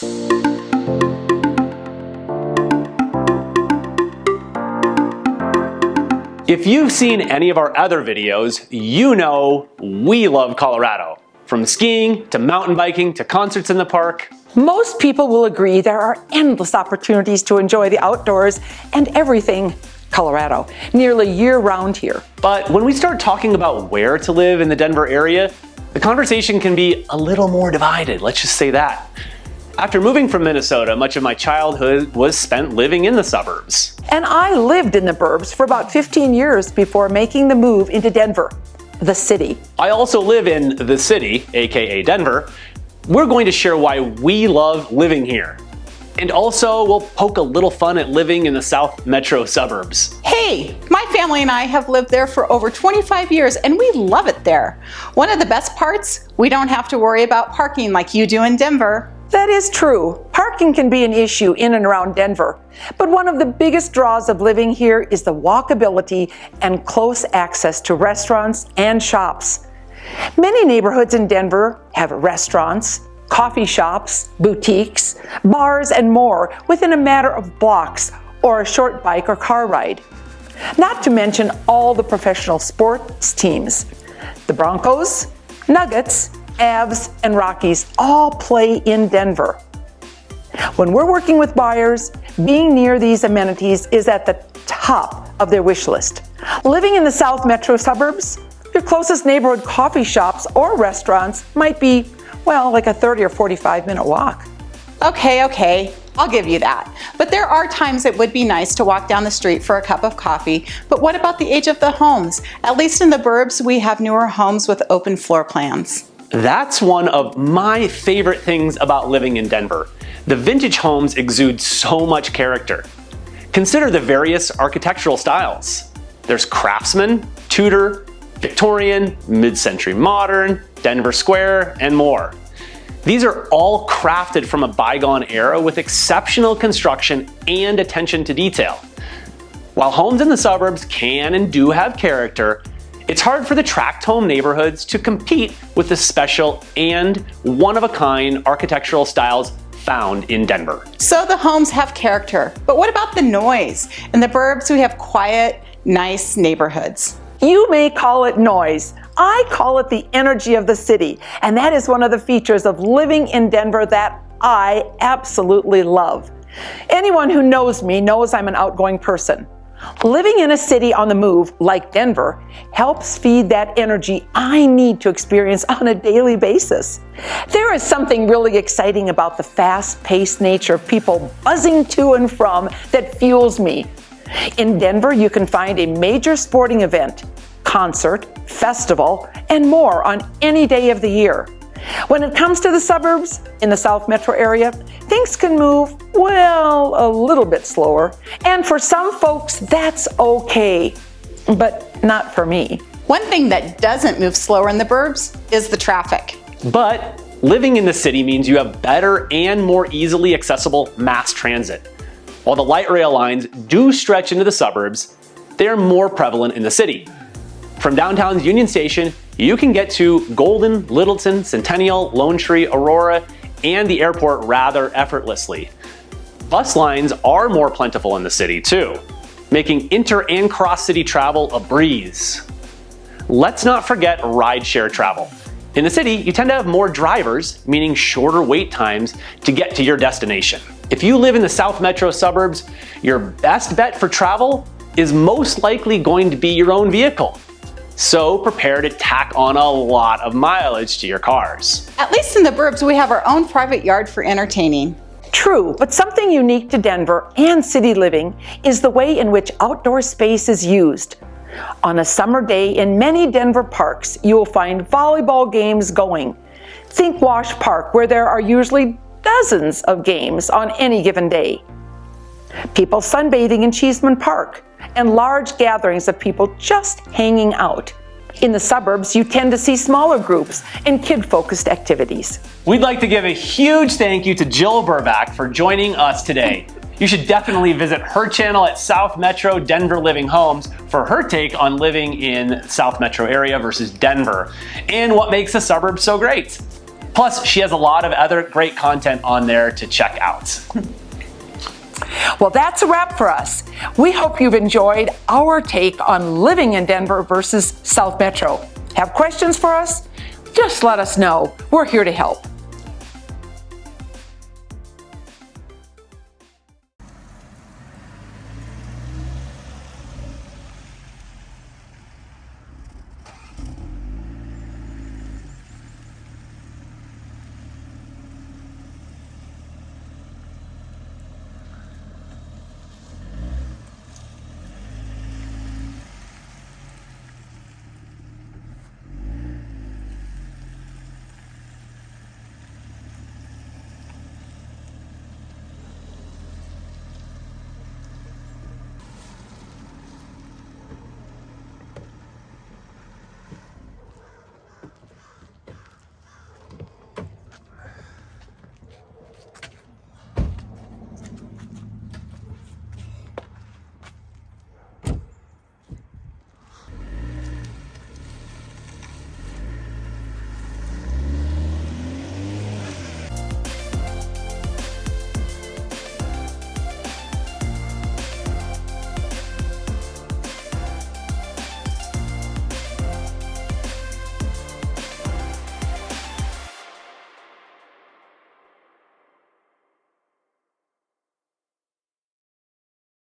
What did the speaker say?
If you've seen any of our other videos, you know we love Colorado. From skiing to mountain biking to concerts in the park. Most people will agree there are endless opportunities to enjoy the outdoors and everything Colorado, nearly year-round here. But when we start talking about where to live in the Denver area, the conversation can be a little more divided, let's just say that. After moving from Minnesota, much of my childhood was spent living in the suburbs. And I lived in the burbs for about 15 years before making the move into Denver, the city. I also live in the city, aka Denver. We're going to share why we love living here. And also, we'll poke a little fun at living in the South Metro suburbs. Hey, my family and I have lived there for over 25 years and we love it there. One of the best parts, we don't have to worry about parking like you do in Denver. That is true. Parking can be an issue in and around Denver, but one of the biggest draws of living here is the walkability and close access to restaurants and shops. Many neighborhoods in Denver have restaurants, coffee shops, boutiques, bars, and more within a matter of blocks or a short bike or car ride. Not to mention all the professional sports teams. The Broncos, Nuggets, Avs, and Rockies all play in Denver. When we're working with buyers, being near these amenities is at the top of their wish list. Living in the South Metro suburbs, your closest neighborhood coffee shops or restaurants might be, well, like a 30 or 45-minute walk. Okay, I'll give you that. But there are times it would be nice to walk down the street for a cup of coffee. But what about the age of the homes? At least in the burbs, we have newer homes with open floor plans. That's one of my favorite things about living in Denver. The vintage homes exude so much character. Consider the various architectural styles. There's Craftsman, Tudor, Victorian, mid-century modern, Denver Square, and more. These are all crafted from a bygone era with exceptional construction and attention to detail. While homes in the suburbs can and do have character, it's hard for the tract home neighborhoods to compete with the special and one-of-a-kind architectural styles found in Denver. So the homes have character, but what about the noise? In the burbs, we have quiet, nice neighborhoods. You may call it noise. I call it the energy of the city, and that is one of the features of living in Denver that I absolutely love. Anyone who knows me knows I'm an outgoing person. Living in a city on the move, like Denver, helps feed that energy I need to experience on a daily basis. There is something really exciting about the fast-paced nature of people buzzing to and from that fuels me. In Denver, you can find a major sporting event, concert, festival, and more on any day of the year. When it comes to the suburbs in the South Metro area, things can move, well, a little bit slower. And for some folks, that's okay, but not for me. One thing that doesn't move slower in the burbs is the traffic. But living in the city means you have better and more easily accessible mass transit. While the light rail lines do stretch into the suburbs, they are more prevalent in the city. From downtown's Union Station, you can get to Golden, Littleton, Centennial, Lone Tree, Aurora, and the airport rather effortlessly. Bus lines are more plentiful in the city too, making inter and cross-city travel a breeze. Let's not forget rideshare travel. In the city, you tend to have more drivers, meaning shorter wait times to get to your destination. If you live in the South Metro suburbs, your best bet for travel is most likely going to be your own vehicle. So prepare to tack on a lot of mileage to your cars. At least in the burbs, we have our own private yard for entertaining. True, but something unique to Denver and city living is the way in which outdoor space is used. On a summer day in many Denver parks, you will find volleyball games going. Think Wash Park, where there are usually dozens of games on any given day. People sunbathing in Cheeseman Park, and large gatherings of people just hanging out. In the suburbs, you tend to see smaller groups and kid-focused activities. We'd like to give a huge thank you to Jill Burbach for joining us today. You should definitely visit her channel at South Metro Denver Living Homes for her take on living in South Metro area versus Denver and what makes the suburbs so great. Plus, she has a lot of other great content on there to check out. Well, that's a wrap for us. We hope you've enjoyed our take on living in Denver versus South Metro. Have questions for us? Just let us know. We're here to help.